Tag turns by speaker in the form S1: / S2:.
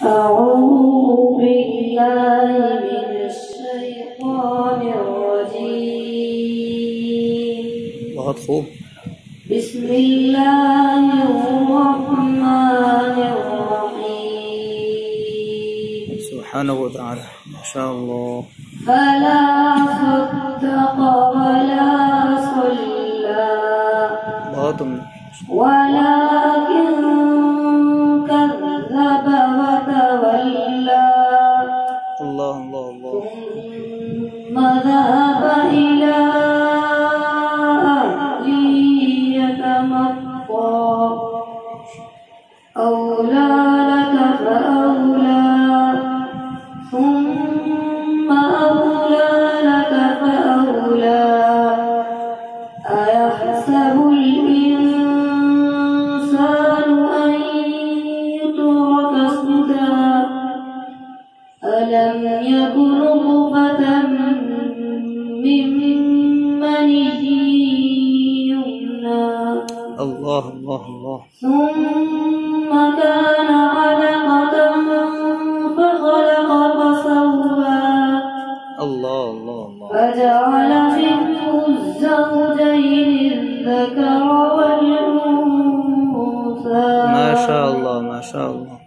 S1: أعوذ بالله من الشيطان الرجيم.
S2: बहुत खूब.
S1: بسم الله الرحمن الرحيم.
S2: سبحانه وتعالى. ما شاء الله.
S1: فلا صدق ولا صلى
S2: बहुत
S1: ولكن كذب وتولى
S2: الله الله الله.
S1: ثم ذهب إلى أهله يتمطى أولى لك فأولى ثم أولى لك فأولى أيحسب الإنسان أن يترك سدى ألم يكن نطفة من مني يمنى
S2: الله الله الله.
S1: ثم كان علقة فخلق فسوى
S2: الله الله الله.
S1: فجعل منه الزوجين الذكر والأنثى.
S2: ما شاء الله ما شاء الله.